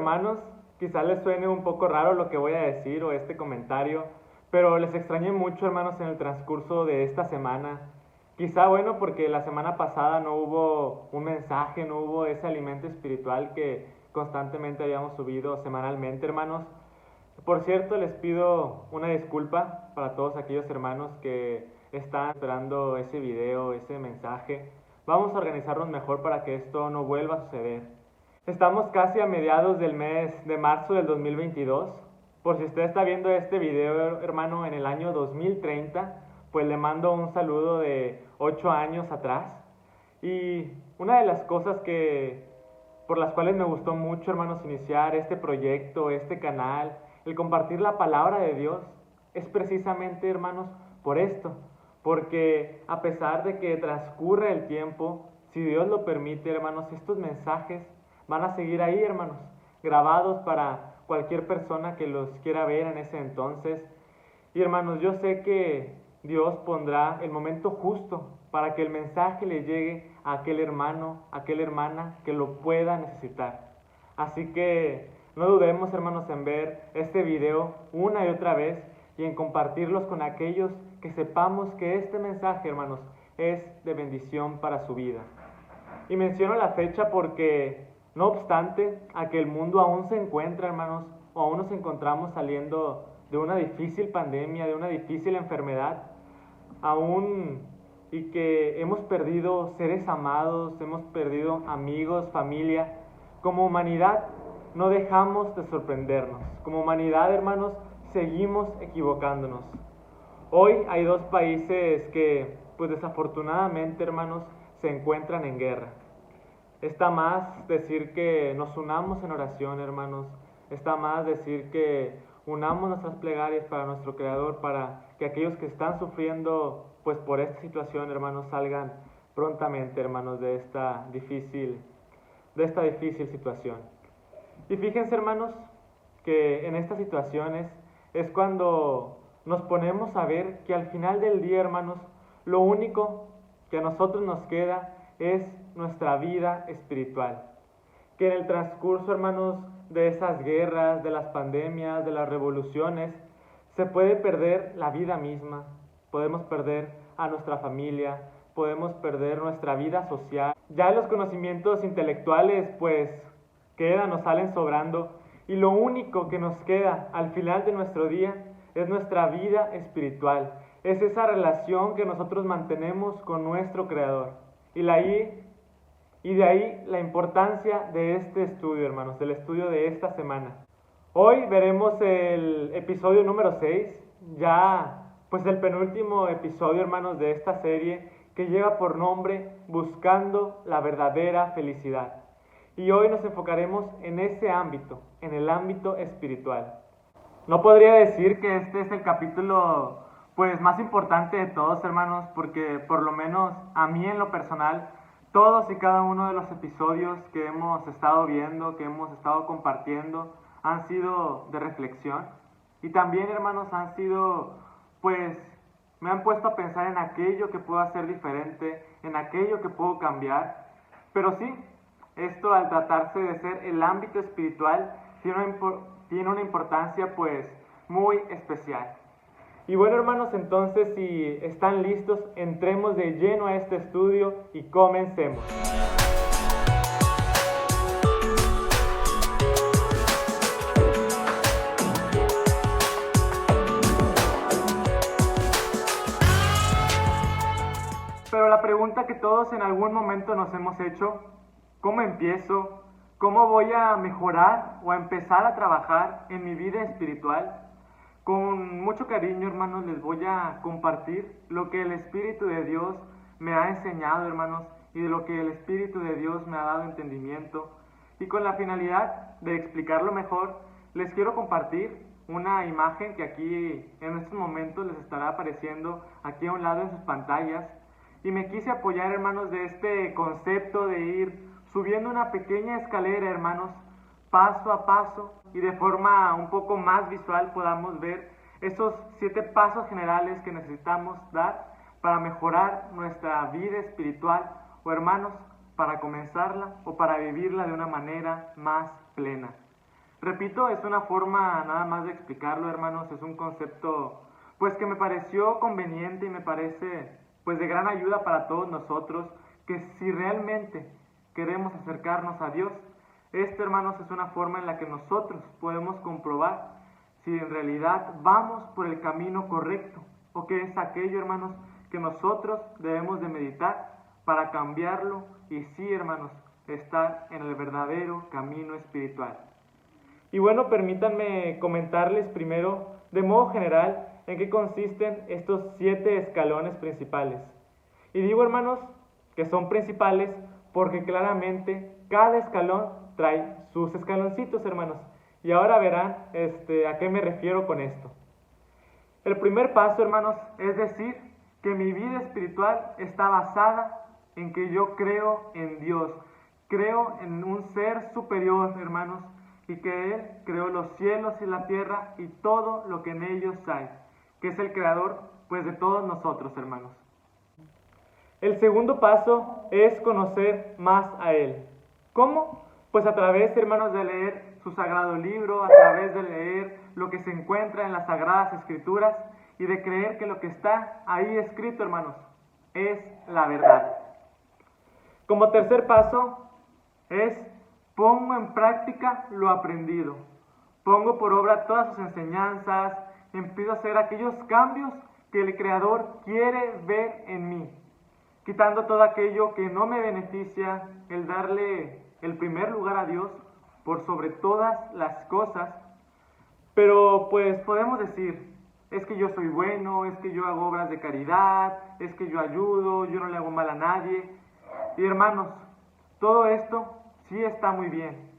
hermanos, quizás les suene un poco raro lo que voy a decir o este comentario, pero les extrañé mucho, hermanos, en el transcurso de esta semana. Quizá bueno porque la semana pasada no hubo un mensaje, no hubo ese alimento espiritual que constantemente habíamos subido semanalmente, hermanos. Por cierto, les pido una disculpa para todos aquellos hermanos que están esperando ese video, ese mensaje. Vamos a organizarnos mejor para que esto no vuelva a suceder. Estamos casi a mediados del mes de marzo del 2022. Por si usted está viendo este video, hermano, en el año 2030, pues le mando un saludo de 8 años atrás. Y una de las cosas por las cuales me gustó mucho, hermanos, iniciar este proyecto, este canal, el compartir la palabra de Dios, es precisamente, hermanos, por esto. Porque a pesar de que transcurre el tiempo, si Dios lo permite, hermanos, estos mensajes van a seguir ahí, hermanos, grabados para cualquier persona que los quiera ver en ese entonces. Y hermanos, yo sé que Dios pondrá el momento justo para que el mensaje le llegue a aquel hermano, a aquella hermana que lo pueda necesitar. Así que no dudemos, hermanos, en ver este video una y otra vez y en compartirlos con aquellos que sepamos que este mensaje, hermanos, es de bendición para su vida. Y menciono la fecha porque, no obstante a que el mundo aún se encuentra, hermanos, o aún nos encontramos saliendo de una difícil pandemia, de una difícil enfermedad, aún y que hemos perdido seres amados, hemos perdido amigos, familia, como humanidad no dejamos de sorprendernos. Como humanidad, hermanos, seguimos equivocándonos. Hoy hay dos países que, pues desafortunadamente, hermanos, se encuentran en guerra. Está más decir que nos unamos en oración, hermanos. Está más decir que unamos nuestras plegarias para nuestro Creador, para que aquellos que están sufriendo, pues por esta situación, hermanos, salgan prontamente, hermanos, de esta difícil situación. Y fíjense, hermanos, que en estas situaciones es cuando nos ponemos a ver que al final del día, hermanos, lo único que a nosotros nos queda es nuestra vida espiritual. Que en el transcurso, hermanos, de esas guerras, de las pandemias, de las revoluciones, se puede perder la vida misma. Podemos perder a nuestra familia, podemos perder nuestra vida social. Ya los conocimientos intelectuales, pues, nos salen sobrando. Y lo único que nos queda al final de nuestro día es nuestra vida espiritual. Es esa relación que nosotros mantenemos con nuestro Creador. Y de ahí la importancia de este estudio, hermanos, del estudio de esta semana. Hoy veremos el episodio número 6, ya pues el penúltimo episodio, hermanos, de esta serie que lleva por nombre Buscando la verdadera felicidad. Y hoy nos enfocaremos en ese ámbito, en el ámbito espiritual. No podría decir que este es el capítulo pues más importante de todos, hermanos, porque por lo menos a mí en lo personal, todos y cada uno de los episodios que hemos estado viendo, que hemos estado compartiendo, han sido de reflexión. Y también, hermanos, han sido, pues, me han puesto a pensar en aquello que puedo hacer diferente, en aquello que puedo cambiar. Pero sí, esto al tratarse de ser el ámbito espiritual, tiene una importancia, pues, muy especial. Y bueno, hermanos, entonces si están listos, entremos de lleno a este estudio y comencemos. Pero la pregunta que todos en algún momento nos hemos hecho, ¿cómo empiezo? ¿Cómo voy a mejorar o a empezar a trabajar en mi vida espiritual? Con mucho cariño, hermanos, les voy a compartir lo que el Espíritu de Dios me ha enseñado, hermanos, y de lo que el Espíritu de Dios me ha dado entendimiento. Y con la finalidad de explicarlo mejor, les quiero compartir una imagen que aquí en estos momentos les estará apareciendo aquí a un lado en sus pantallas. Y me quise apoyar, hermanos, de este concepto de ir subiendo una pequeña escalera, hermanos, paso a paso, y de forma un poco más visual podamos ver esos 7 pasos generales que necesitamos dar para mejorar nuestra vida espiritual, o hermanos, para comenzarla o para vivirla de una manera más plena. Repito, es una forma nada más de explicarlo, hermanos, es un concepto pues que me pareció conveniente y me parece pues de gran ayuda para todos nosotros, que si realmente queremos acercarnos a Dios, hermanos, es una forma en la que nosotros podemos comprobar si en realidad vamos por el camino correcto o qué es aquello, hermanos, que nosotros debemos de meditar para cambiarlo y sí, hermanos, estar en el verdadero camino espiritual. Y bueno, permítanme comentarles primero, de modo general, en qué consisten estos 7 escalones principales. Y digo, hermanos, que son principales porque claramente cada escalón trae sus escaloncitos, hermanos. Y ahora verán a qué me refiero con esto. El primer paso, hermanos, es decir que mi vida espiritual está basada en que yo creo en Dios. Creo en un ser superior, hermanos, y que Él creó los cielos y la tierra y todo lo que en ellos hay, que es el creador pues de todos nosotros, hermanos. El segundo paso es conocer más a Él. ¿Cómo? Pues a través, hermanos, de leer su sagrado libro, a través de leer lo que se encuentra en las sagradas escrituras y de creer que lo que está ahí escrito, hermanos, es la verdad. Como tercer paso es pongo en práctica lo aprendido. Pongo por obra todas sus enseñanzas, empiezo a hacer aquellos cambios que el Creador quiere ver en mí, quitando todo aquello que no me beneficia, el darle el primer lugar a Dios por sobre todas las cosas. Pero pues podemos decir, es que yo soy bueno, es que yo hago obras de caridad, es que yo ayudo, yo no le hago mal a nadie. Y hermanos, todo esto sí está muy bien,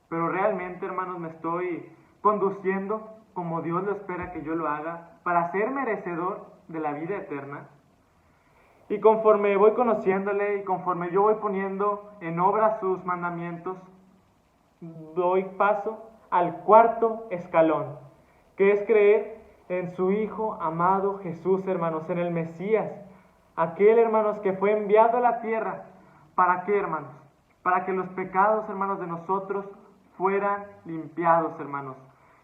pero realmente, hermanos, me estoy conduciendo como Dios lo espera que yo lo haga para ser merecedor de la vida eterna. Y conforme voy conociéndole y conforme yo voy poniendo en obra sus mandamientos, doy paso al cuarto escalón, que es creer en su Hijo amado Jesús, hermanos, en el Mesías, aquel, hermanos, que fue enviado a la tierra. ¿Para qué, hermanos? Para que los pecados, hermanos, de nosotros fueran limpiados, hermanos.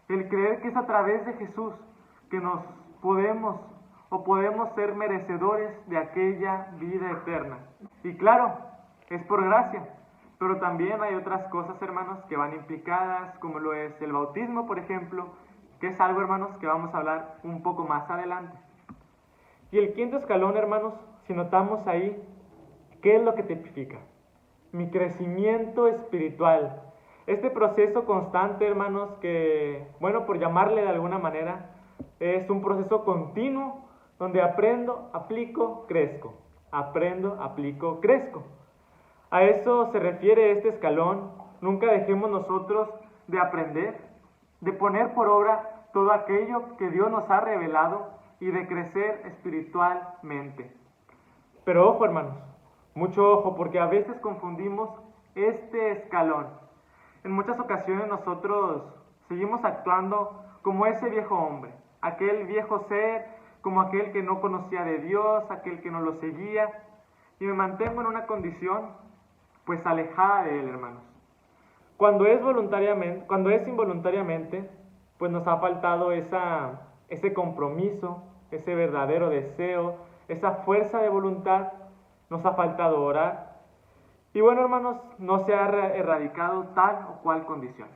El creer que es a través de Jesús que nos podemos ser merecedores de aquella vida eterna. Y claro, es por gracia, pero también hay otras cosas, hermanos, que van implicadas, como lo es el bautismo, por ejemplo, que es algo, hermanos, que vamos a hablar un poco más adelante. Y el quinto escalón, hermanos, si notamos ahí, ¿qué es lo que tipifica? Mi crecimiento espiritual. Este proceso constante, hermanos, que, bueno, por llamarle de alguna manera, es un proceso continuo donde aprendo, aplico, crezco. Aprendo, aplico, crezco. A eso se refiere este escalón. Nunca dejemos nosotros de aprender, de poner por obra todo aquello que Dios nos ha revelado y de crecer espiritualmente. Pero ojo, hermanos, mucho ojo, porque a veces confundimos este escalón. En muchas ocasiones nosotros seguimos actuando como ese viejo hombre, aquel viejo ser, como aquel que no conocía de Dios, aquel que no lo seguía, y me mantengo en una condición pues alejada de Él, hermanos. Cuando es involuntariamente, pues nos ha faltado ese compromiso, ese verdadero deseo, esa fuerza de voluntad, nos ha faltado orar. Y bueno, hermanos, no se ha erradicado tal o cual condición.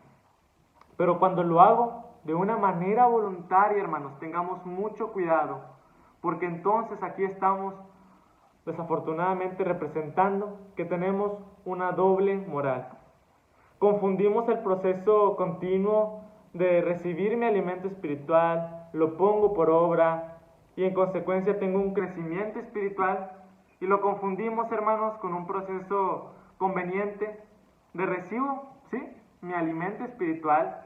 Pero cuando lo hago de una manera voluntaria, hermanos, tengamos mucho cuidado, porque entonces aquí estamos desafortunadamente representando que tenemos una doble moral. Confundimos el proceso continuo de recibir mi alimento espiritual, lo pongo por obra y en consecuencia tengo un crecimiento espiritual, y lo confundimos, hermanos, con un proceso conveniente de recibo, ¿sí?, mi alimento espiritual,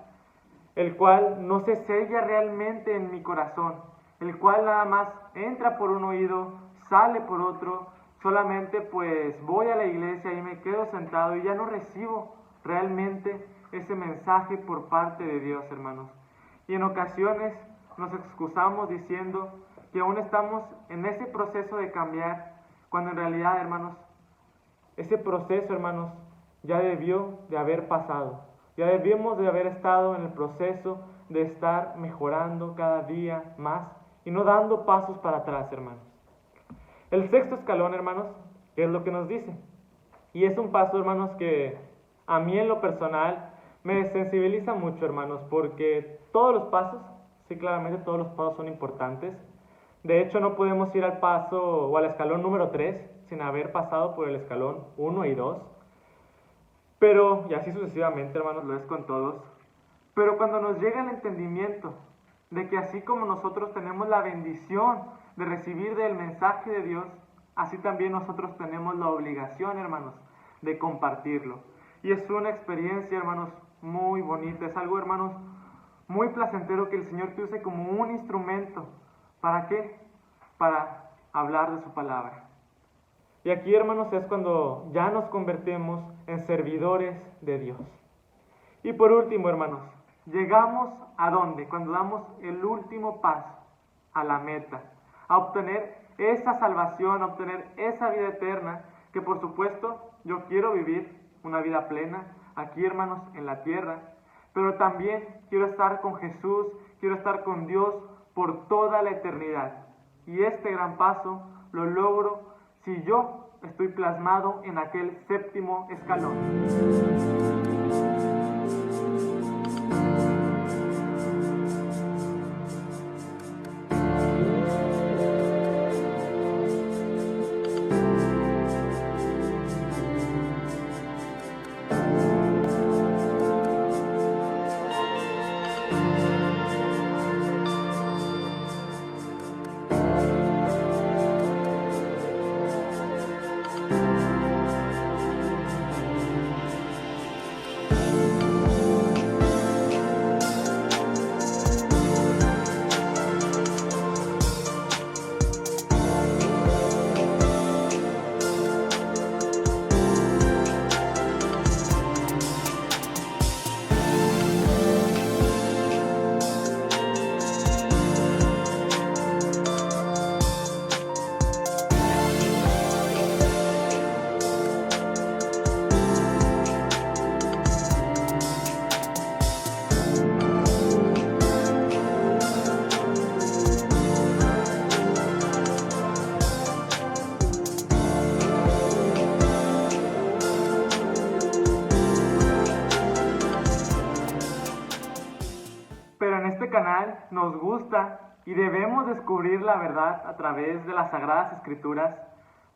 el cual no se sella realmente en mi corazón, el cual nada más entra por un oído, sale por otro, solamente pues voy a la iglesia y me quedo sentado y ya no recibo realmente ese mensaje por parte de Dios, hermanos. Y en ocasiones nos excusamos diciendo que aún estamos en ese proceso de cambiar, cuando en realidad, hermanos, ese proceso, hermanos, ya debió de haber pasado. Ya debemos de haber estado en el proceso de estar mejorando cada día más y no dando pasos para atrás, hermanos. El sexto escalón, hermanos, es lo que nos dice. Y es un paso, hermanos, que a mí en lo personal me sensibiliza mucho, hermanos, porque todos los pasos, sí, claramente todos los pasos son importantes. De hecho, no podemos ir al paso o al escalón número 3 sin haber pasado por el escalón 1 y 2. Pero, y así sucesivamente, hermanos, lo es con todos. Pero cuando nos llega el entendimiento de que así como nosotros tenemos la bendición de recibir del mensaje de Dios, así también nosotros tenemos la obligación, hermanos, de compartirlo. Y es una experiencia, hermanos, muy bonita. Es algo, hermanos, muy placentero que el Señor te use como un instrumento. ¿Para qué? Para hablar de su palabra. Y aquí, hermanos, es cuando ya nos convertimos en servidores de Dios. Y por último, hermanos, llegamos ¿a dónde? Cuando damos el último paso, a la meta, a obtener esa salvación, a obtener esa vida eterna, que por supuesto yo quiero vivir una vida plena aquí, hermanos, en la tierra, pero también quiero estar con Jesús, quiero estar con Dios por toda la eternidad. Y este gran paso lo logro si yo estoy plasmado en aquel séptimo escalón. Pero en este canal nos gusta y debemos descubrir la verdad a través de las Sagradas Escrituras.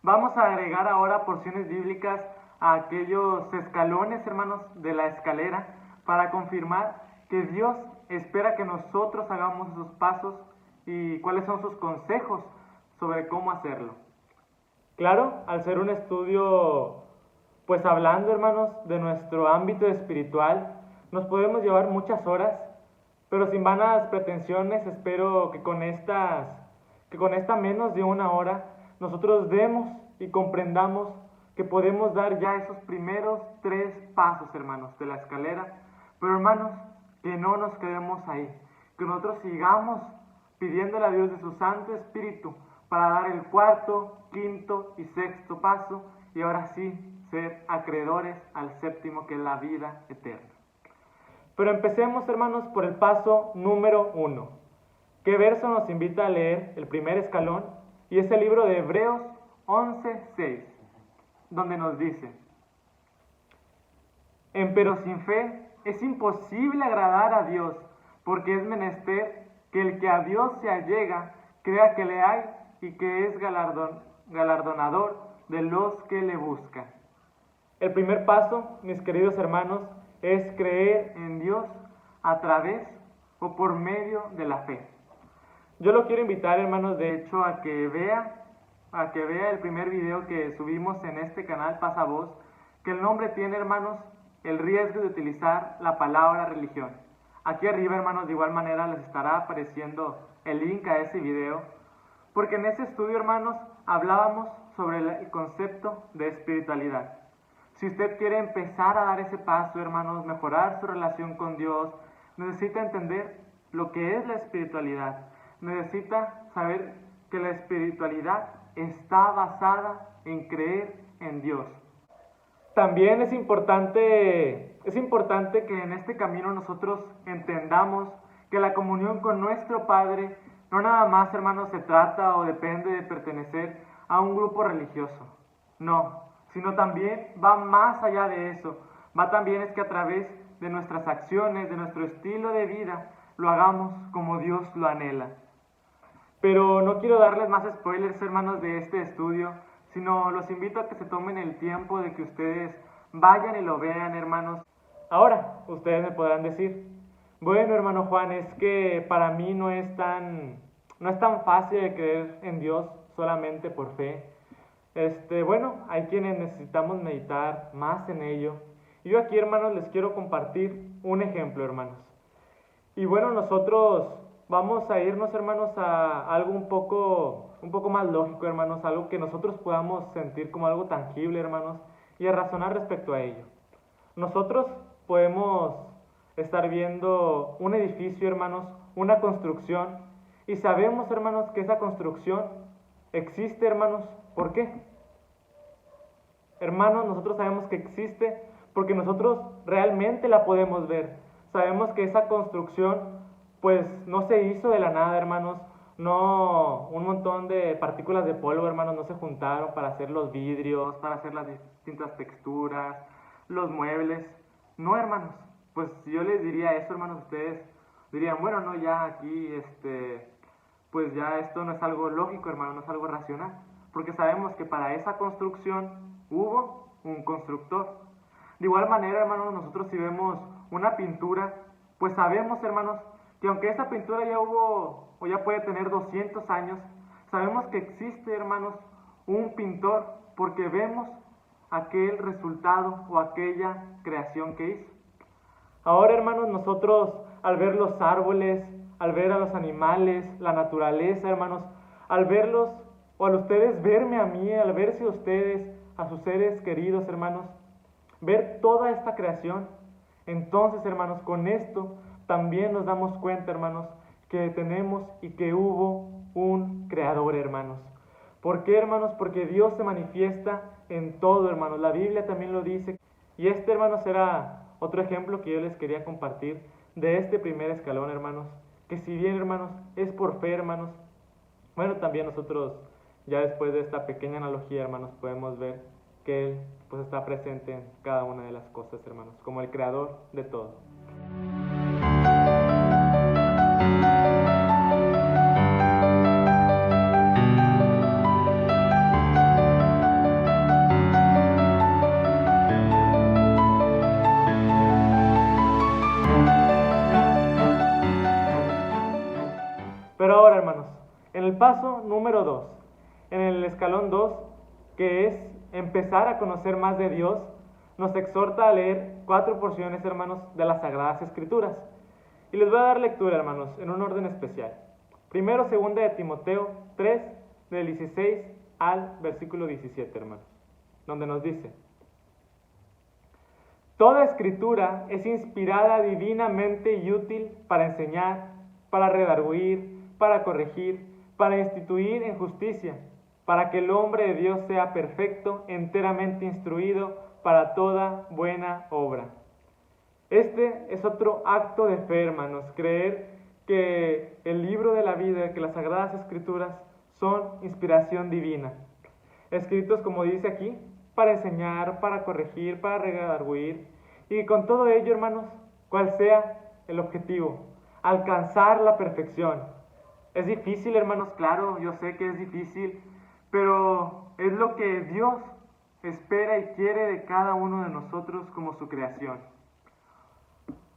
Vamos a agregar ahora porciones bíblicas a aquellos escalones, hermanos, de la escalera para confirmar que Dios espera que nosotros hagamos esos pasos y cuáles son sus consejos sobre cómo hacerlo. Claro, al ser un estudio, pues hablando, hermanos, de nuestro ámbito espiritual, nos podemos llevar muchas horas, pero sin vanas pretensiones, espero que con esta menos de una hora, nosotros demos y comprendamos que podemos dar ya esos primeros 3 pasos, hermanos, de la escalera. Pero, hermanos, que no nos quedemos ahí, que nosotros sigamos pidiéndole a Dios de su Santo Espíritu para dar el 4º, 5º y 6º paso, y ahora sí ser acreedores al 7º, que es la vida eterna. Pero empecemos, hermanos, por el paso número 1. ¿Qué verso nos invita a leer el primer escalón? Y es el libro de Hebreos 11:6, donde nos dice: Empero sin fe es imposible agradar a Dios, porque es menester que el que a Dios se allega crea que le hay y que es galardonador de los que le buscan. El primer paso, mis queridos hermanos, es creer en Dios a través o por medio de la fe. Yo lo quiero invitar, hermanos, de hecho, a que vea el primer video que subimos en este canal Pasa Voz, que el nombre tiene, hermanos, el riesgo de utilizar la palabra religión. Aquí arriba, hermanos, de igual manera les estará apareciendo el link a ese video, porque en ese estudio, hermanos, hablábamos sobre el concepto de espiritualidad. Si usted quiere empezar a dar ese paso, hermanos, mejorar su relación con Dios, necesita entender lo que es la espiritualidad. Necesita saber que la espiritualidad está basada en creer en Dios. También es importante que en este camino nosotros entendamos que la comunión con nuestro Padre no nada más, hermanos, se trata o depende de pertenecer a un grupo religioso. No, sino también va más allá de eso. Va también es que a través de nuestras acciones, de nuestro estilo de vida, lo hagamos como Dios lo anhela. Pero no quiero darles más spoilers, hermanos, de este estudio, sino los invito a que se tomen el tiempo de que ustedes vayan y lo vean, hermanos. Ahora, ustedes me podrán decir, bueno, hermano Juan, es que para mí no es tan fácil de creer en Dios solamente por fe. Bueno, hay quienes necesitamos meditar más en ello. Y yo aquí, hermanos, les quiero compartir un ejemplo, hermanos. Y bueno, nosotros vamos a irnos, hermanos, a algo un poco más lógico, hermanos, algo que nosotros podamos sentir como algo tangible, hermanos, y a razonar respecto a ello. Nosotros podemos estar viendo un edificio, hermanos, una construcción, y sabemos, hermanos, que esa construcción existe, hermanos. ¿Por qué? Hermanos, nosotros sabemos que existe porque nosotros realmente la podemos ver. Sabemos que esa construcción pues no se hizo de la nada, hermanos. No, un montón de partículas de polvo, hermanos, no se juntaron para hacer los vidrios, para hacer las distintas texturas, los muebles. No, hermanos. Pues si yo les diría eso, hermanos, ustedes dirían, bueno, no, ya aquí, pues ya esto no es algo lógico, hermano, no es algo racional. Porque sabemos que para esa construcción hubo un constructor. De igual manera, hermanos, nosotros si vemos una pintura, pues sabemos, hermanos, que aunque esa pintura ya hubo o ya puede tener 200 años, sabemos que existe, hermanos, un pintor porque vemos aquel resultado o aquella creación que hizo. Ahora, hermanos, nosotros al ver los árboles, al ver a los animales, la naturaleza, hermanos, al verlos o al ustedes verme a mí, al verse ustedes, a sus seres queridos, hermanos, ver toda esta creación, entonces, hermanos, con esto también nos damos cuenta, hermanos, que tenemos y que hubo un creador, hermanos. ¿Por qué, hermanos? Porque Dios se manifiesta en todo, hermanos. La Biblia también lo dice. Y hermanos, era otro ejemplo que yo les quería compartir de este primer escalón, hermanos. Que si bien, hermanos, es por fe, hermanos, bueno, también nosotros, ya después de esta pequeña analogía, hermanos, podemos ver que Él pues está presente en cada una de las cosas, hermanos, como el creador de todo. Pero ahora, hermanos, en el paso número 2, en el escalón 2, que es empezar a conocer más de Dios, nos exhorta a leer 4 porciones, hermanos, de las Sagradas Escrituras. Y les voy a dar lectura, hermanos, en un orden especial. Primero, segunda de Timoteo 3, del 16 al versículo 17, hermanos, donde nos dice: Toda escritura es inspirada divinamente y útil para enseñar, para redarguir, para corregir, para instituir en justicia, para que el hombre de Dios sea perfecto, enteramente instruido para toda buena obra. Este es otro acto de fe, hermanos, creer que el libro de la vida, que las Sagradas Escrituras son inspiración divina, escritos, como dice aquí, para enseñar, para corregir, para redarguir, y con todo ello, hermanos, cual sea el objetivo, alcanzar la perfección. Es difícil, hermanos, claro, yo sé que es difícil, pero es lo que Dios espera y quiere de cada uno de nosotros como su creación.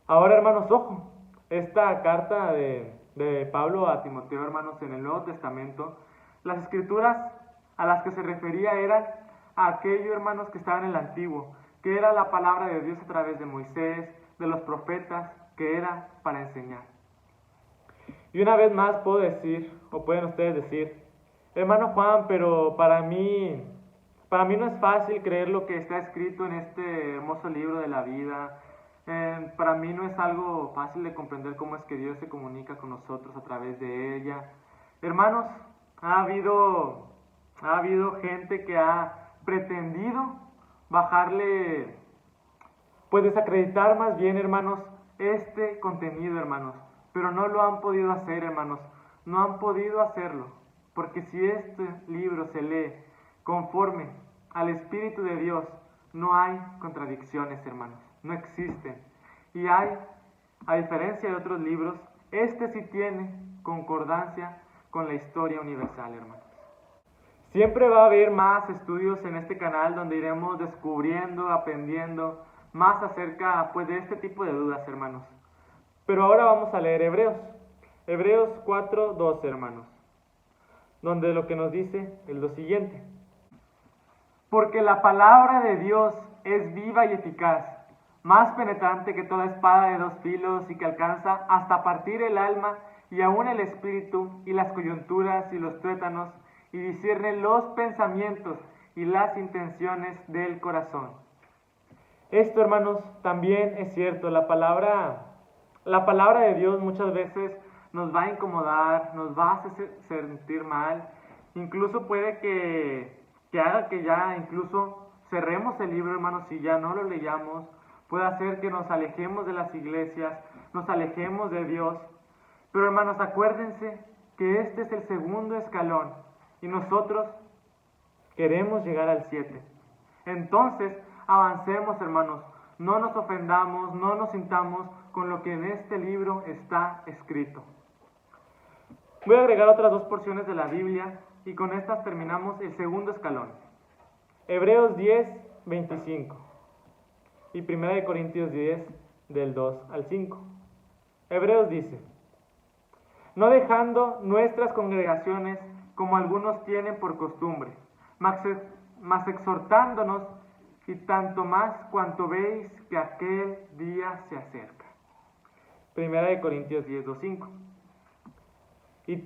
Ahora, hermanos, ojo, esta carta de Pablo a Timoteo, hermanos, en el Nuevo Testamento, las escrituras a las que se refería eran a aquellos, hermanos, que estaban en el Antiguo, que era la palabra de Dios a través de Moisés, de los profetas, que era para enseñar. Y una vez más puedo decir, o pueden ustedes decir, hermano Juan, pero para mí no es fácil creer lo que está escrito en este hermoso libro de la vida. Para mí no es algo fácil de comprender cómo es que Dios se comunica con nosotros a través de ella. Hermanos, ha habido gente que ha pretendido bajarle, pues desacreditar más bien, hermanos, este contenido, hermanos. Pero no lo han podido hacer, hermanos. No han podido hacerlo. Porque si este libro se lee conforme al Espíritu de Dios, no hay contradicciones, hermanos. No existen. Y hay, a diferencia de otros libros, este sí tiene concordancia con la historia universal, hermanos. Siempre va a haber más estudios en este canal donde iremos descubriendo, aprendiendo más acerca pues de este tipo de dudas, hermanos. Pero ahora vamos a leer Hebreos. Hebreos 4:12, hermanos. Donde lo que nos dice es lo siguiente. Porque la palabra de Dios es viva y eficaz, más penetrante que toda espada de dos filos y que alcanza hasta partir el alma y aún el espíritu y las coyunturas y los tuétanos y discierne los pensamientos y las intenciones del corazón. Esto, hermanos, también es cierto. La palabra de Dios muchas veces nos va a incomodar, nos va a hacer sentir mal, incluso puede que haga que ya incluso cerremos el libro, hermanos, si ya no lo leyamos, puede hacer que nos alejemos de las iglesias, nos alejemos de Dios. Pero, hermanos, acuérdense que este es el segundo escalón y nosotros queremos llegar al 7. Entonces, avancemos, hermanos, no nos ofendamos, no nos sintamos con lo que en este libro está escrito. Voy a agregar otras dos porciones de la Biblia y con estas terminamos el segundo escalón. Hebreos 10:25 y 1 Corintios 10, del 2 al 5. Hebreos dice: no dejando nuestras congregaciones como algunos tienen por costumbre, mas exhortándonos, y tanto más cuanto veis que aquel día se acerca. 1 Corintios 10, 2, 5. Y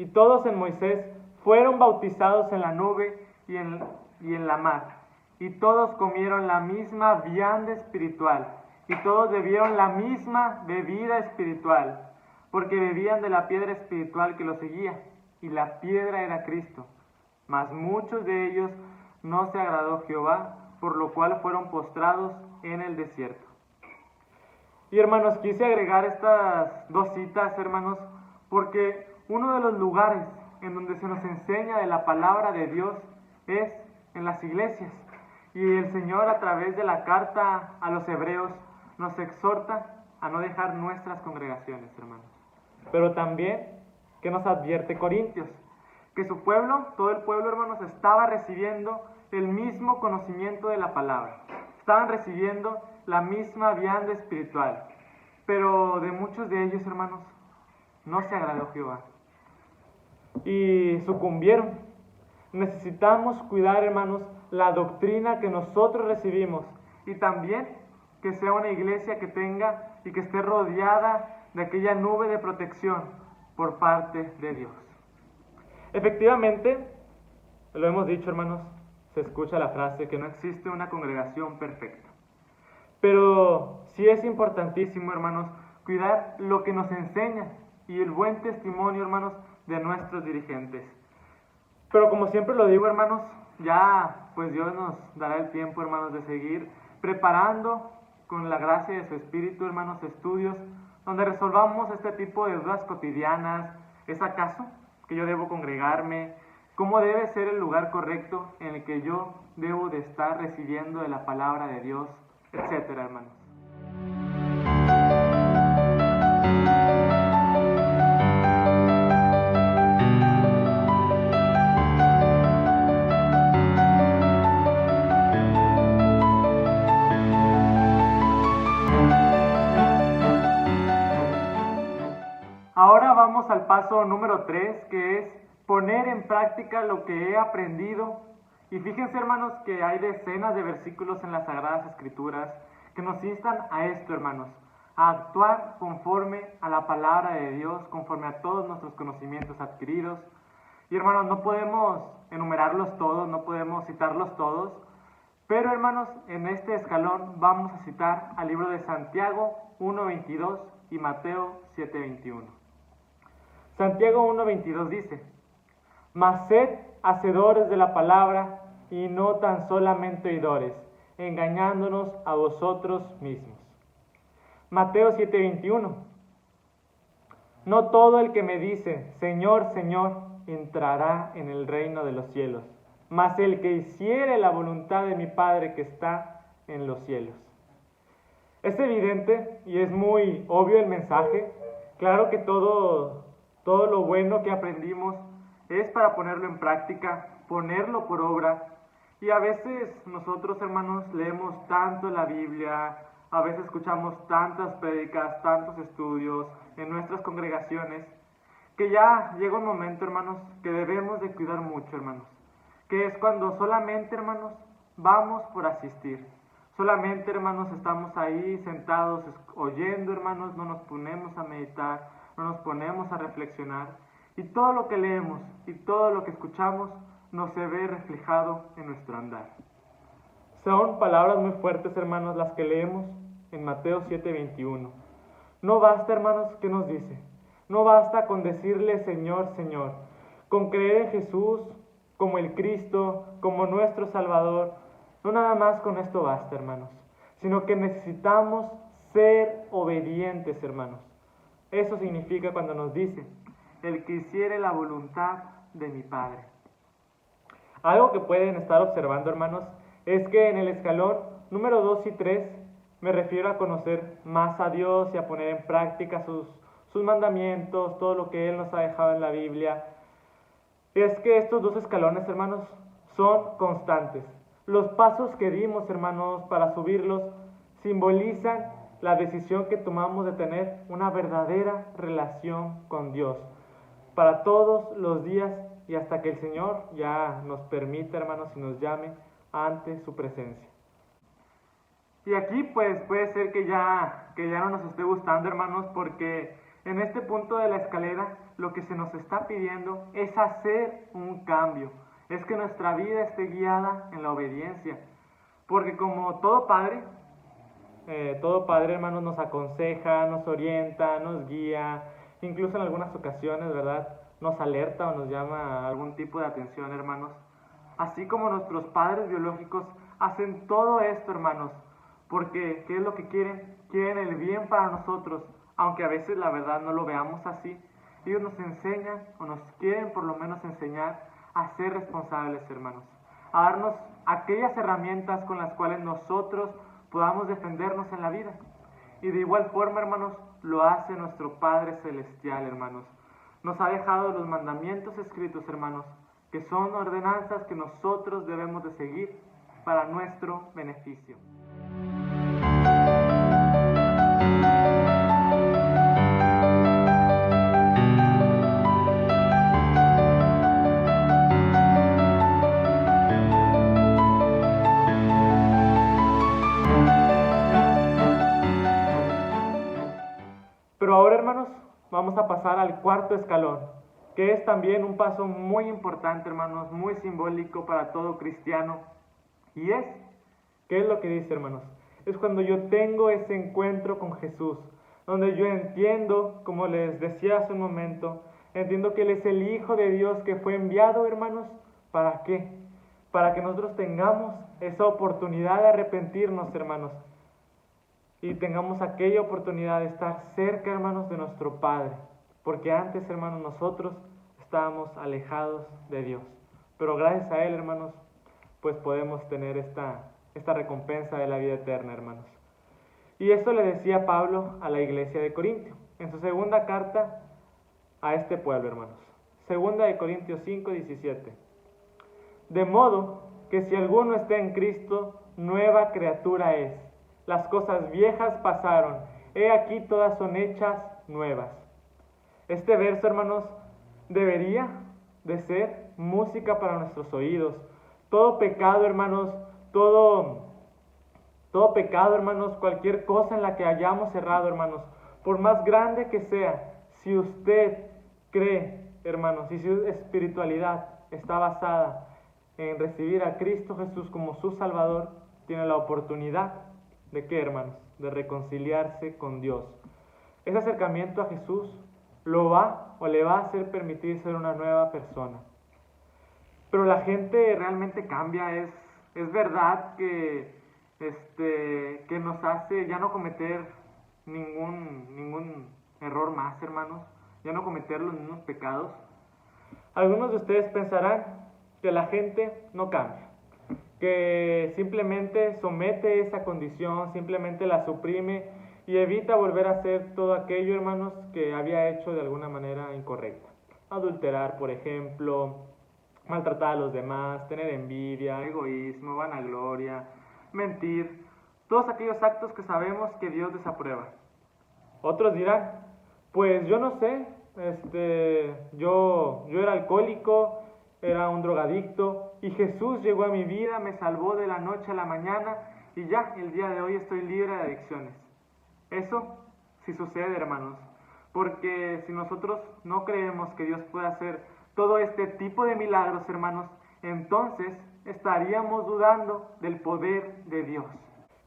todos en Moisés fueron bautizados en la nube y en la mar, y todos comieron la misma vianda espiritual, y todos bebieron la misma bebida espiritual, porque bebían de la piedra espiritual que los seguía, y la piedra era Cristo. Mas muchos de ellos no se agradó Jehová, por lo cual fueron postrados en el desierto. Y hermanos, quise agregar estas dos citas, hermanos, porque uno de los lugares en donde se nos enseña de la palabra de Dios es en las iglesias. Y el Señor, a través de la carta a los hebreos, nos exhorta a no dejar nuestras congregaciones, hermanos. Pero también que nos advierte Corintios, que su pueblo, todo el pueblo, hermanos, estaba recibiendo el mismo conocimiento de la palabra. Estaban recibiendo la misma vianda espiritual. Pero de muchos de ellos, hermanos, no se agradó Jehová. Y sucumbieron. Necesitamos cuidar, hermanos, la doctrina que nosotros recibimos. Y también que sea una iglesia que tenga y que esté rodeada de aquella nube de protección por parte de Dios. Efectivamente, lo hemos dicho, hermanos, se escucha la frase que no existe una congregación perfecta. Pero sí es importantísimo, hermanos, cuidar lo que nos enseña y el buen testimonio, hermanos, de nuestros dirigentes. Pero como siempre lo digo, hermanos, ya pues Dios nos dará el tiempo, hermanos, de seguir preparando con la gracia de su Espíritu, hermanos, estudios donde resolvamos este tipo de dudas cotidianas. ¿Es acaso que yo debo congregarme? ¿Cómo debe ser el lugar correcto en el que yo debo de estar recibiendo de la palabra de Dios? Etcétera, hermanos. Ahora vamos al paso número 3, que es poner en práctica lo que he aprendido. Y fíjense, hermanos, que hay decenas de versículos en las Sagradas Escrituras que nos instan a esto, hermanos, a actuar conforme a la palabra de Dios, conforme a todos nuestros conocimientos adquiridos. Y hermanos, no podemos enumerarlos todos, no podemos citarlos todos, pero hermanos, en este escalón vamos a citar al libro de Santiago 1:22 y Mateo 7:21. Santiago 1:22 dice: mas sed hacedores de la palabra y no tan solamente oidores, engañándonos a vosotros mismos. Mateo 7:21. No todo el que me dice, Señor, Señor, entrará en el reino de los cielos, mas el que hiciere la voluntad de mi Padre que está en los cielos. Es evidente y es muy obvio el mensaje. Claro que todo lo bueno que aprendimos es para ponerlo en práctica, ponerlo por obra. Y a veces nosotros, hermanos, leemos tanto la Biblia, a veces escuchamos tantas prédicas, tantos estudios en nuestras congregaciones, que ya llega un momento, hermanos, que debemos de cuidar mucho, hermanos. Que es cuando solamente, hermanos, vamos por asistir. Solamente, hermanos, estamos ahí sentados oyendo, hermanos, no nos ponemos a meditar, no nos ponemos a reflexionar. Y todo lo que leemos y todo lo que escuchamos no se ve reflejado en nuestro andar. Son palabras muy fuertes, hermanos, las que leemos en Mateo 7:21. No basta, hermanos, ¿qué nos dice? No basta con decirle Señor, Señor, con creer en Jesús como el Cristo, como nuestro Salvador. No nada más con esto basta, hermanos, sino que necesitamos ser obedientes, hermanos. Eso significa cuando nos dice, el que hiciere la voluntad de mi Padre. Algo que pueden estar observando, hermanos, es que en el escalón número 2 y 3 me refiero a conocer más a Dios y a poner en práctica sus mandamientos, todo lo que Él nos ha dejado en la Biblia. Es que estos dos escalones, hermanos, son constantes. Los pasos que dimos, hermanos, para subirlos simbolizan la decisión que tomamos de tener una verdadera relación con Dios para todos los días y hasta que el Señor ya nos permita, hermanos, y nos llame ante su presencia. Y aquí pues puede ser que ya no nos esté gustando, hermanos, porque en este punto de la escalera lo que se nos está pidiendo es hacer un cambio. Es que nuestra vida esté guiada en la obediencia. Porque como todo padre, hermanos, nos aconseja, nos orienta, nos guía, incluso en algunas ocasiones, ¿verdad?, nos alerta o nos llama a algún tipo de atención, hermanos. Así como nuestros padres biológicos hacen todo esto, hermanos, porque ¿qué es lo que quieren? Quieren el bien para nosotros, aunque a veces la verdad no lo veamos así. Ellos nos enseñan, o nos quieren por lo menos enseñar, a ser responsables, hermanos, a darnos aquellas herramientas con las cuales nosotros podamos defendernos en la vida. Y de igual forma, hermanos, lo hace nuestro Padre Celestial, hermanos. Nos ha dejado los mandamientos escritos, hermanos, que son ordenanzas que nosotros debemos de seguir para nuestro beneficio. Pero ahora, hermanos, vamos a pasar al cuarto escalón, que es también un paso muy importante, hermanos, muy simbólico para todo cristiano. Y ¿qué es lo que dice, hermanos? Es cuando yo tengo ese encuentro con Jesús, donde yo entiendo, como les decía hace un momento, entiendo que Él es el Hijo de Dios que fue enviado, hermanos, ¿para qué? Para que nosotros tengamos esa oportunidad de arrepentirnos, hermanos, y tengamos aquella oportunidad de estar cerca, hermanos, de nuestro Padre, porque antes, hermanos, nosotros estábamos alejados de Dios, pero gracias a Él, hermanos, pues podemos tener esta recompensa de la vida eterna, hermanos. Y esto le decía Pablo a la iglesia de Corintio, en su segunda carta a este pueblo, hermanos. Segunda de Corintios 5:17. De modo que si alguno está en Cristo, nueva criatura es. Las cosas viejas pasaron, he aquí todas son hechas nuevas. Este verso, hermanos, debería de ser música para nuestros oídos. Todo pecado, hermanos, todo pecado, hermanos, cualquier cosa en la que hayamos errado, hermanos, por más grande que sea, si usted cree, hermanos, y su espiritualidad está basada en recibir a Cristo Jesús como su Salvador, tiene la oportunidad ¿de qué, hermanos? De reconciliarse con Dios. Ese acercamiento a Jesús le va a hacer permitir ser una nueva persona. pero la gente realmente cambia. Es verdad que nos hace ya no cometer ningún error más, hermanos, ya no cometer los mismos pecados. Algunos de ustedes pensarán que la gente no cambia, que simplemente somete esa condición, simplemente la suprime y evita volver a hacer todo aquello, hermanos, que había hecho de alguna manera incorrecta. Adulterar, por ejemplo, maltratar a los demás, tener envidia, egoísmo, vanagloria, mentir, todos aquellos actos que sabemos que Dios desaprueba. Otros dirán, pues yo no sé, yo era alcohólico, era un drogadicto y Jesús llegó a mi vida, me salvó de la noche a la mañana y ya, el día de hoy estoy libre de adicciones. Eso sí sucede, hermanos, porque si nosotros no creemos que Dios puede hacer todo este tipo de milagros, hermanos, entonces estaríamos dudando del poder de Dios.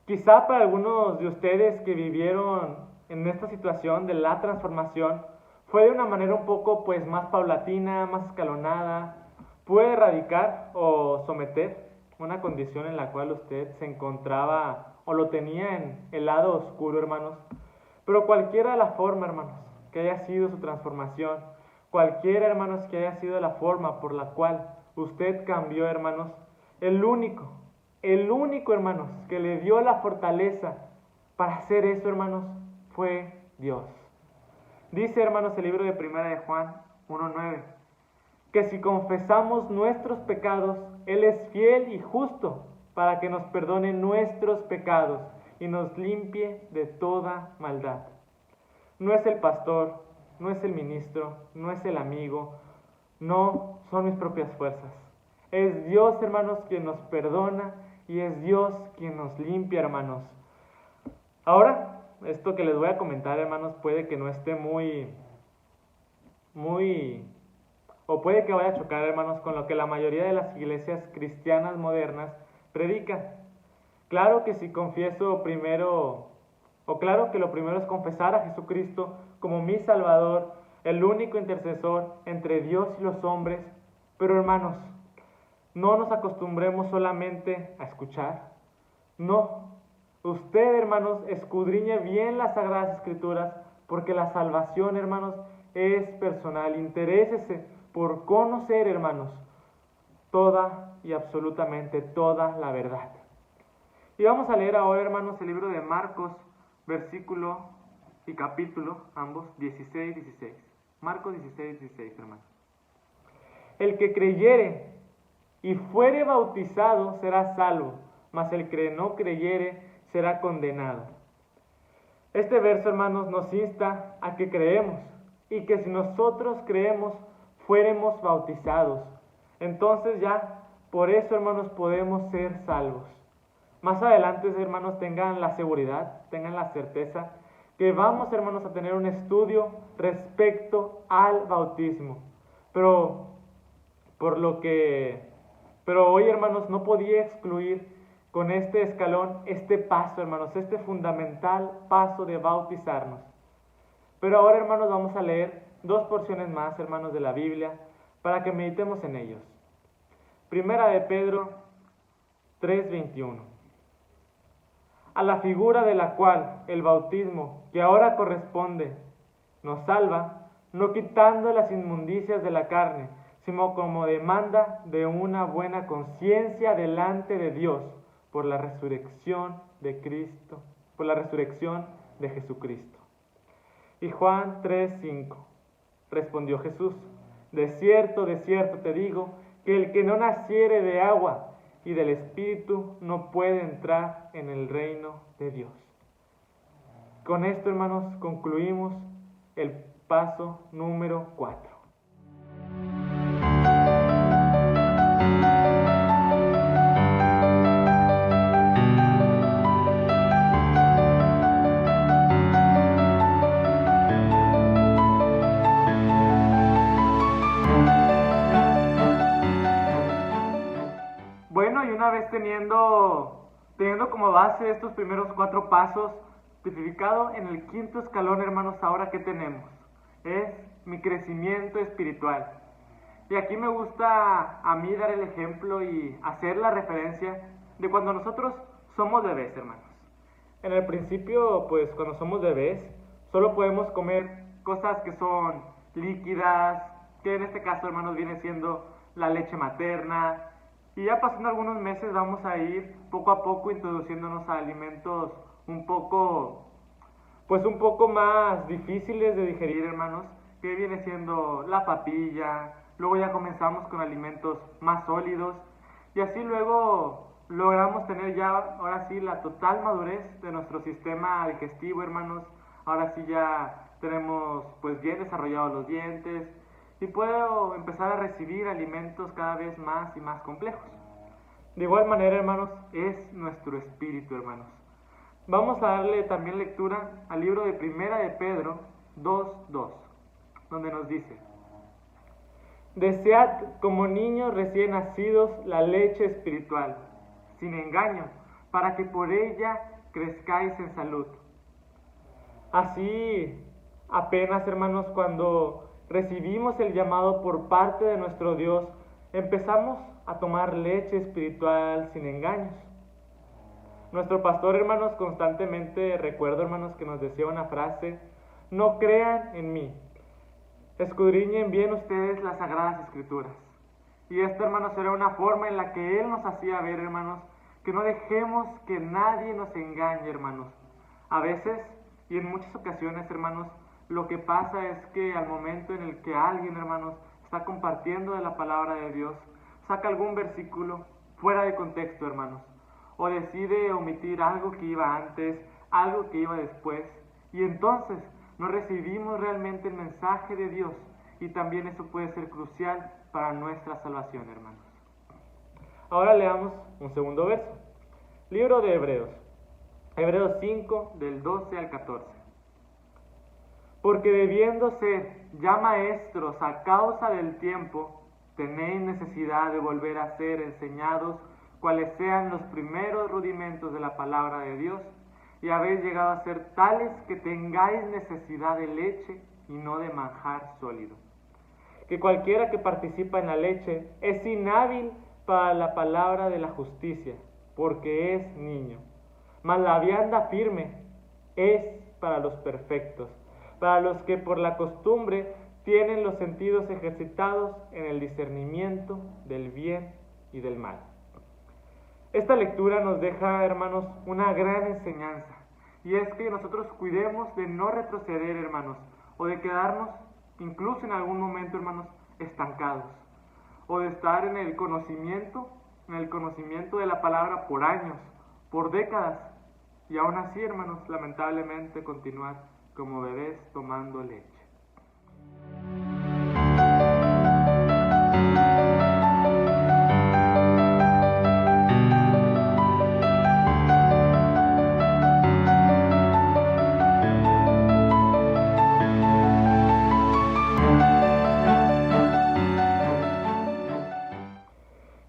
Quizá para algunos de ustedes que vivieron en esta situación de la transformación, fue de una manera un poco pues más paulatina, más escalonada, puede erradicar o someter una condición en la cual usted se encontraba o lo tenía en el lado oscuro, hermanos. Pero cualquiera de la forma, hermanos, que haya sido su transformación, cualquiera, hermanos, que haya sido la forma por la cual usted cambió, hermanos, el único, hermanos, que le dio la fortaleza para hacer eso, hermanos, fue Dios. Dice, hermanos, el libro de Primera de Juan 1:9, que si confesamos nuestros pecados, Él es fiel y justo para que nos perdone nuestros pecados y nos limpie de toda maldad. No es el pastor, no es el ministro, no es el amigo, no son mis propias fuerzas. Es Dios, hermanos, quien nos perdona y es Dios quien nos limpia, hermanos. Ahora, esto que les voy a comentar, hermanos, puede que no esté o puede que vaya a chocar, hermanos, con lo que la mayoría de las iglesias cristianas modernas predican. Claro que si confieso primero, o claro que lo primero es confesar a Jesucristo como mi Salvador, el único intercesor entre Dios y los hombres, pero hermanos, no nos acostumbremos solamente a escuchar, no. Usted, hermanos, escudriñe bien las Sagradas Escrituras, porque la salvación, hermanos, es personal. Interésese por conocer, hermanos, toda y absolutamente toda la verdad. Y vamos a leer ahora, hermanos, el libro de Marcos, versículo y capítulo, ambos, 16-16. Marcos 16-16, hermanos. El que creyere y fuere bautizado será salvo, mas el que no creyere será condenado. Este verso, hermanos, nos insta a que creemos y que si nosotros creemos, fuéremos bautizados. Entonces ya, por eso, hermanos, podemos ser salvos. Más adelante, hermanos, tengan la seguridad, tengan la certeza que vamos, hermanos, a tener un estudio respecto al bautismo. Pero hoy, hermanos, no podía excluir con este escalón, este paso, hermanos, este fundamental paso de bautizarnos. Pero ahora, hermanos, vamos a leer dos porciones más, hermanos, de la Biblia, para que meditemos en ellos. Primera de Pedro 3:21. A la figura de la cual el bautismo, que ahora corresponde, nos salva, no quitando las inmundicias de la carne, sino como demanda de una buena conciencia delante de Dios, por la resurrección de Cristo, por la resurrección de Jesucristo. Y Juan 3:5, respondió Jesús, de cierto te digo, que el que no naciere de agua y del Espíritu no puede entrar en el reino de Dios. Con esto, hermanos, concluimos el paso número 4. Bueno, y una vez teniendo como base estos primeros 4 pasos, tipificado en el quinto escalón, hermanos, ahora ¿qué tenemos? Es mi crecimiento espiritual. Y aquí me gusta a mí dar el ejemplo y hacer la referencia de cuando nosotros somos bebés, hermanos. En el principio, pues cuando somos bebés, solo podemos comer cosas que son líquidas, que en este caso, hermanos, viene siendo la leche materna. Y ya pasando algunos meses vamos a ir poco a poco introduciéndonos a alimentos un poco más difíciles de digerir, hermanos, que viene siendo la papilla. Luego ya comenzamos con alimentos más sólidos y así luego logramos tener ya, ahora sí, la total madurez de nuestro sistema digestivo, hermanos. Ahora sí ya tenemos pues bien desarrollados los dientes y puedo empezar a recibir alimentos cada vez más y más complejos. De igual manera, hermanos, es nuestro espíritu, hermanos. Vamos a darle también lectura al libro de Primera de Pedro 2:2, donde nos dice: Desead como niños recién nacidos la leche espiritual, sin engaño, para que por ella crezcáis en salud. Así, apenas, hermanos, cuando recibimos el llamado por parte de nuestro Dios, empezamos a tomar leche espiritual sin engaños. Nuestro pastor, hermanos, constantemente, recuerdo, hermanos, que nos decía una frase: no crean en mí, escudriñen bien ustedes las Sagradas Escrituras. Y esta, hermanos, era una forma en la que Él nos hacía ver, hermanos, que no dejemos que nadie nos engañe, hermanos. A veces, y en muchas ocasiones, hermanos, lo que pasa es que al momento en el que alguien, hermanos, está compartiendo de la palabra de Dios, saca algún versículo fuera de contexto, hermanos, o decide omitir algo que iba antes, algo que iba después, y entonces no recibimos realmente el mensaje de Dios, y también eso puede ser crucial para nuestra salvación, hermanos. Ahora leamos un segundo verso. Libro de Hebreos, Hebreos 5, del 12 al 14. Porque debiendo ser ya maestros a causa del tiempo, tenéis necesidad de volver a ser enseñados cuáles sean los primeros rudimentos de la palabra de Dios, y habéis llegado a ser tales que tengáis necesidad de leche y no de manjar sólido. Que cualquiera que participa en la leche es inhábil para la palabra de la justicia, porque es niño. Mas la vianda firme es para los perfectos, para los que por la costumbre tienen los sentidos ejercitados en el discernimiento del bien y del mal. Esta lectura nos deja, hermanos, una gran enseñanza, y es que nosotros cuidemos de no retroceder, hermanos, o de quedarnos, incluso en algún momento, hermanos, estancados, o de estar en el conocimiento de la palabra por años, por décadas, y aún así, hermanos, lamentablemente continuar como bebés tomando leche.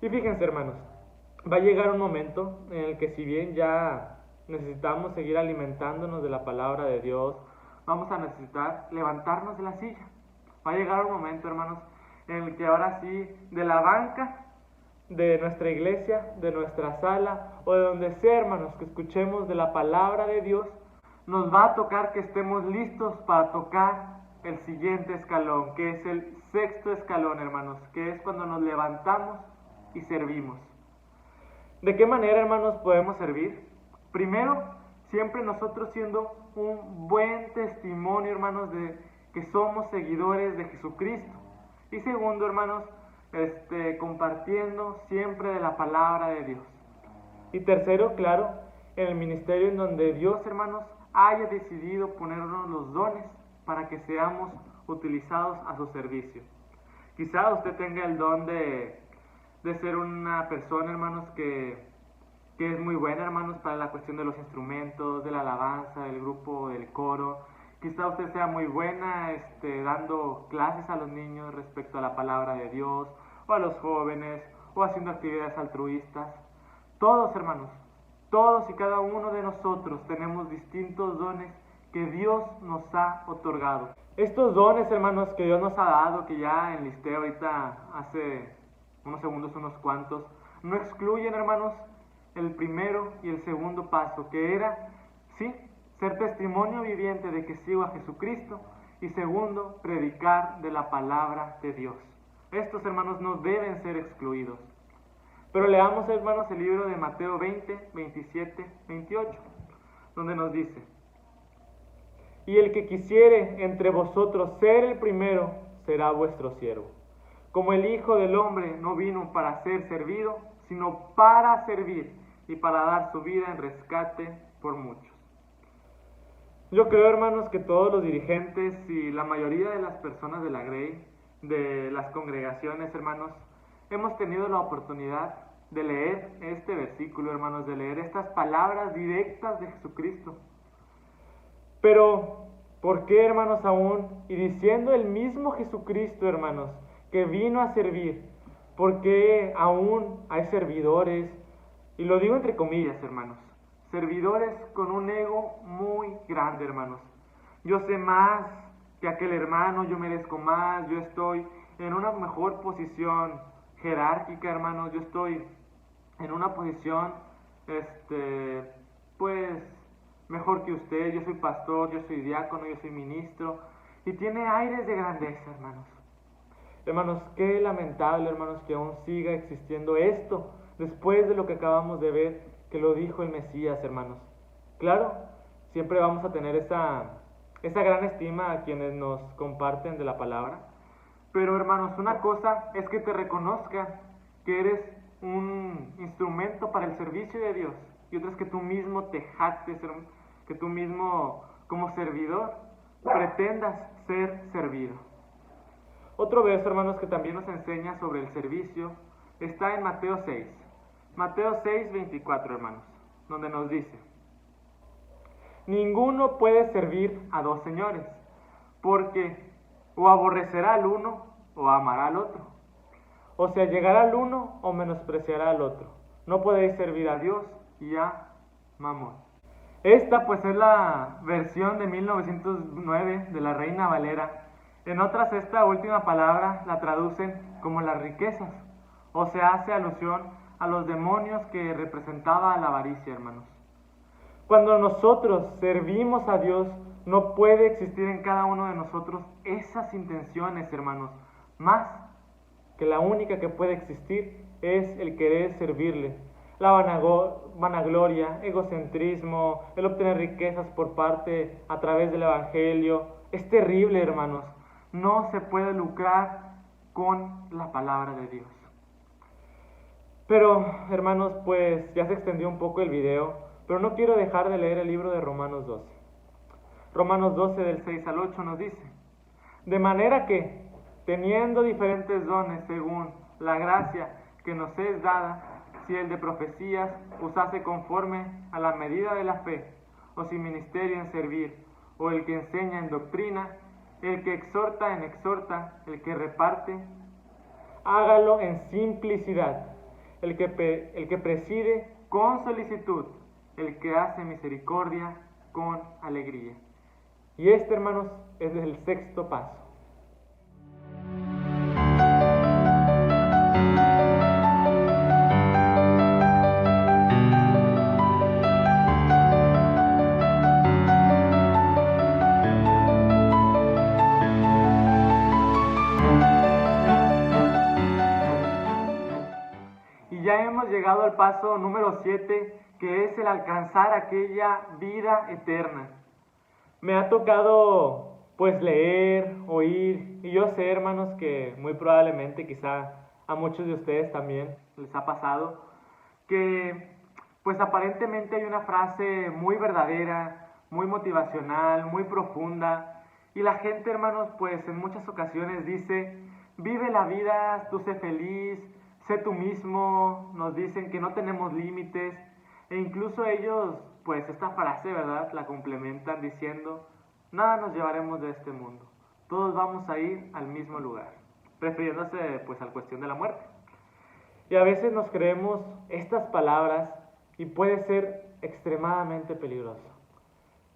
Y fíjense, hermanos, va a llegar un momento en el que si bien ya necesitamos seguir alimentándonos de la palabra de Dios, vamos a necesitar levantarnos de la silla. Va a llegar un momento, hermanos, en el que ahora sí, de la banca de nuestra iglesia, de nuestra sala o de donde sea, hermanos, que escuchemos de la palabra de Dios, nos va a tocar que estemos listos para tocar el siguiente escalón, que es el sexto escalón, hermanos, que es cuando nos levantamos y servimos. ¿De qué manera, hermanos, podemos servir? Primero, siempre nosotros siendo un buen testimonio, hermanos, de que somos seguidores de Jesucristo. Y segundo, hermanos, compartiendo siempre de la palabra de Dios. Y tercero, claro, en el ministerio en donde Dios, hermanos, haya decidido ponernos los dones para que seamos utilizados a su servicio. Quizá usted tenga el don de ser una persona, hermanos, que es muy buena, hermanos, para la cuestión de los instrumentos, de la alabanza, del grupo, del coro. Quizá usted sea muy buena dando clases a los niños respecto a la palabra de Dios, o a los jóvenes, o haciendo actividades altruistas. Todos, hermanos, todos y cada uno de nosotros tenemos distintos dones que Dios nos ha otorgado. Estos dones, hermanos, que Dios nos ha dado, que ya enlisté ahorita hace unos segundos, unos cuantos, no excluyen, hermanos, el primero y el segundo paso, que era, sí, ser testimonio viviente de que sigo a Jesucristo, y segundo, predicar de la palabra de Dios. Estos, hermanos, no deben ser excluidos. Pero leamos, hermanos, el libro de Mateo 20, 27, 28, donde nos dice: y el que quisiere entre vosotros ser el primero, será vuestro siervo. Como el Hijo del Hombre no vino para ser servido, sino para servir y para dar su vida en rescate por muchos. Yo creo, hermanos, que todos los dirigentes y la mayoría de las personas de la Grey, de las congregaciones, hermanos, hemos tenido la oportunidad de leer este versículo, hermanos, de leer estas palabras directas de Jesucristo. Pero, ¿por qué, hermanos, aún? Y diciendo el mismo Jesucristo, hermanos, que vino a servir, ¿por qué aún hay servidores? Y lo digo entre comillas, hermanos, servidores con un ego muy grande, hermanos. Yo sé más que aquel hermano, yo merezco más, yo estoy en una mejor posición jerárquica, hermanos, yo estoy en una posición, pues, mejor que usted, yo soy pastor, yo soy diácono, yo soy ministro, y tiene aires de grandeza, hermanos. Hermanos, qué lamentable, hermanos, que aún siga existiendo esto, después de lo que acabamos de ver, que lo dijo el Mesías, hermanos. Claro, siempre vamos a tener esa gran estima a quienes nos comparten de la palabra, pero, hermanos, una cosa es que te reconozca que eres un instrumento para el servicio de Dios, y otra es que tú mismo te jactes, que tú mismo, como servidor, pretendas ser servido. Otro verso, hermanos, que también nos enseña sobre el servicio, está en Mateo 6. Mateo 6, 24, hermanos, donde nos dice: ninguno puede servir a dos señores, porque o aborrecerá al uno o amará al otro, o se allegará al uno o menospreciará al otro. No podéis servir a Dios y a Mamón. Esta pues es la versión de 1909 de la Reina Valera. En otras, esta última palabra la traducen como las riquezas, o se hace alusión a los demonios que representaba la avaricia, hermanos. Cuando nosotros servimos a Dios, no puede existir en cada uno de nosotros esas intenciones, hermanos, más que la única que puede existir es el querer servirle. La vanagloria, egocentrismo, el obtener riquezas por parte a través del Evangelio, es terrible, hermanos. No se puede lucrar con la palabra de Dios. Pero, hermanos, pues ya se extendió un poco el video, pero no quiero dejar de leer el libro de Romanos 12. Romanos 12 del 6 al 8 nos dice: de manera que, teniendo diferentes dones según la gracia que nos es dada, si el de profecías usase conforme a la medida de la fe, o si ministerio en servir, o el que enseña en doctrina, el que exhorta en exhorta, el que reparte, hágalo en simplicidad, el que preside con solicitud, el que hace misericordia con alegría. Y este, hermanos, es el sexto paso. Y ya hemos llegado al paso número 7, que es el alcanzar aquella vida eterna. Me ha tocado pues leer, oír, y yo sé, hermanos, que muy probablemente quizá a muchos de ustedes también les ha pasado, que pues aparentemente hay una frase muy verdadera, muy motivacional, muy profunda, y la gente, hermanos, pues en muchas ocasiones dice: vive la vida, tú sé feliz, sé tú mismo. Nos dicen que no tenemos límites, e incluso ellos, pues esta frase, ¿verdad?, la complementan diciendo: nada nos llevaremos de este mundo, todos vamos a ir al mismo lugar, refiriéndose pues a la cuestión de la muerte. Y a veces nos creemos estas palabras y puede ser extremadamente peligroso.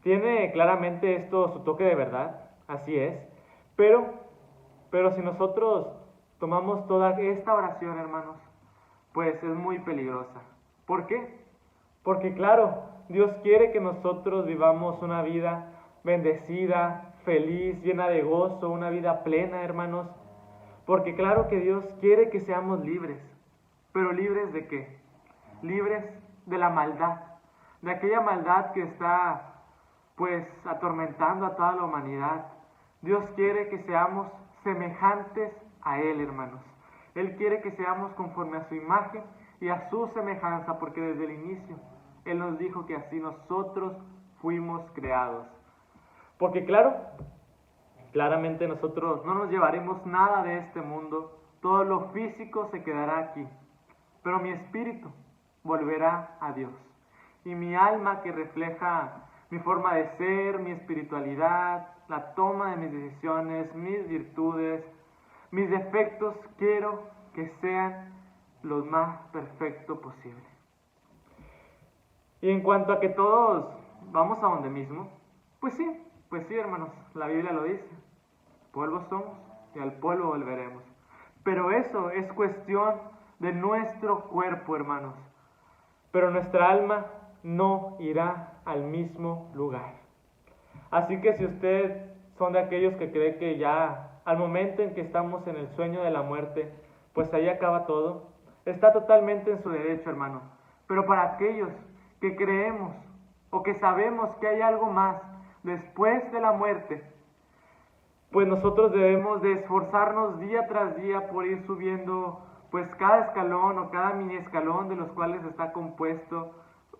Tiene claramente esto su toque de verdad, así es, Pero, pero si nosotros tomamos toda esta oración, hermanos, pues es muy peligrosa. ¿Por qué? Porque claro, Dios quiere que nosotros vivamos una vida bendecida, feliz, llena de gozo, una vida plena, hermanos. Porque claro que Dios quiere que seamos libres. ¿Pero libres de qué? Libres de la maldad, de aquella maldad que está pues atormentando a toda la humanidad. Dios quiere que seamos semejantes a Él, hermanos. Él quiere que seamos conforme a su imagen y a su semejanza, porque desde el inicio Él nos dijo que así nosotros fuimos creados. Porque claro, claramente nosotros no nos llevaremos nada de este mundo, todo lo físico se quedará aquí, pero mi espíritu volverá a Dios. Y mi alma, que refleja mi forma de ser, mi espiritualidad, la toma de mis decisiones, mis virtudes, mis defectos, quiero que sean lo más perfecto posible. Y en cuanto a que todos vamos a donde mismo, pues sí, hermanos, la Biblia lo dice. Polvo somos y al polvo volveremos. Pero eso es cuestión de nuestro cuerpo, hermanos. Pero nuestra alma no irá al mismo lugar. Así que si ustedes son de aquellos que creen que ya al momento en que estamos en el sueño de la muerte, pues ahí acaba todo, está totalmente en su derecho, hermano. Pero para aquellos que creemos o que sabemos que hay algo más después de la muerte, pues nosotros debemos de esforzarnos día tras día por ir subiendo pues cada escalón o cada mini escalón de los cuales está compuesto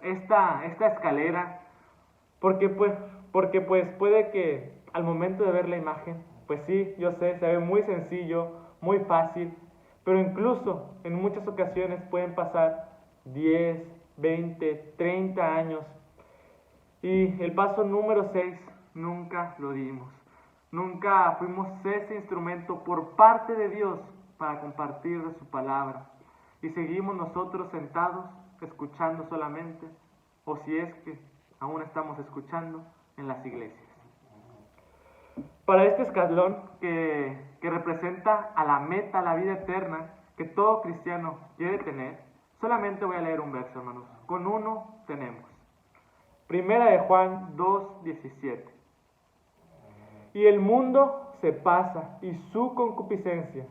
esta escalera, porque pues puede que al momento de ver la imagen, pues sí, yo sé, se ve muy sencillo, muy fácil, pero incluso en muchas ocasiones pueden pasar 10, 20, 30 años y el paso número 6 nunca lo dimos. Nunca fuimos ese instrumento por parte de Dios para compartir de su palabra. Y seguimos nosotros sentados, escuchando solamente, o si es que aún estamos escuchando, en las iglesias. Para este escalón que representa a la meta, a la vida eterna, que todo cristiano quiere tener, solamente voy a leer un verso, hermanos. Con uno tenemos. Primera de Juan 2:17. Y el mundo se pasa y su concupiscencia,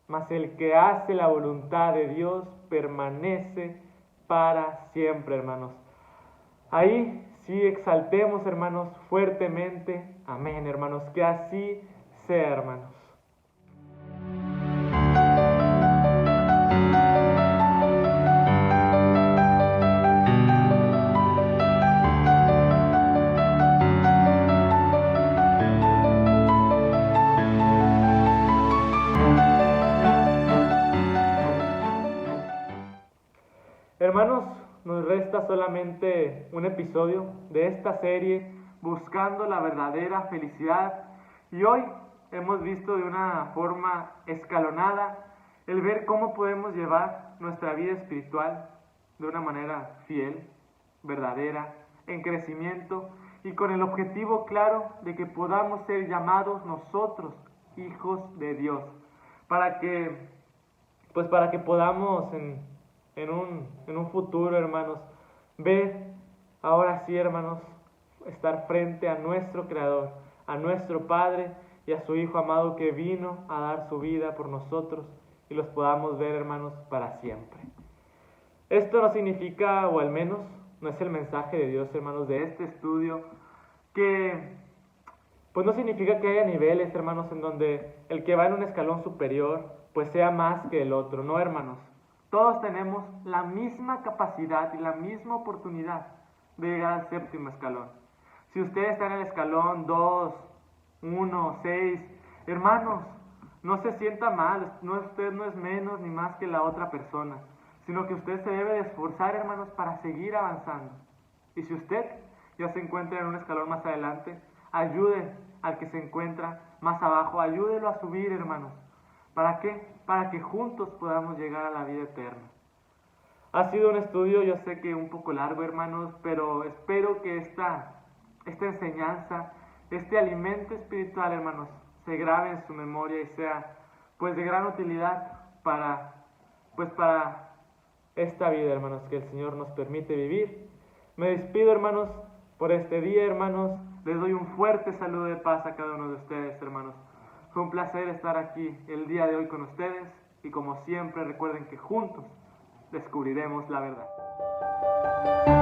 mas el que hace la voluntad de Dios permanece para siempre, hermanos. Ahí sí exaltemos, hermanos, fuertemente. Amén, hermanos, que así sea, hermanos. Hermanos, nos resta solamente un episodio de esta serie buscando la verdadera felicidad y hoy hemos visto de una forma escalonada el ver cómo podemos llevar nuestra vida espiritual de una manera fiel, verdadera, en crecimiento y con el objetivo claro de que podamos ser llamados nosotros hijos de Dios, para que podamos en un futuro, hermanos, ver ahora sí, hermanos, estar frente a nuestro Creador, a nuestro Padre y a su Hijo amado que vino a dar su vida por nosotros y los podamos ver, hermanos, para siempre. Esto no significa, o al menos no es el mensaje de Dios, hermanos, de este estudio, que pues no significa que haya niveles, hermanos, en donde el que va en un escalón superior pues sea más que el otro. No, hermanos. Todos tenemos la misma capacidad y la misma oportunidad de llegar al séptimo escalón. Si usted está en el escalón 2, 1, 6, hermanos, no se sienta mal, usted no es menos ni más que la otra persona, sino que usted se debe de esforzar, hermanos, para seguir avanzando. Y si usted ya se encuentra en un escalón más adelante, ayude al que se encuentra más abajo, ayúdelo a subir, hermanos. ¿Para qué? Para que juntos podamos llegar a la vida eterna. Ha sido un estudio, yo sé que un poco largo, hermanos, pero espero que esta enseñanza, este alimento espiritual, hermanos, se grabe en su memoria y sea pues de gran utilidad para esta vida, hermanos, que el Señor nos permite vivir. Me despido, hermanos, por este día, hermanos. Les doy un fuerte saludo de paz a cada uno de ustedes, hermanos. Fue un placer estar aquí el día de hoy con ustedes y como siempre recuerden que juntos descubriremos la verdad.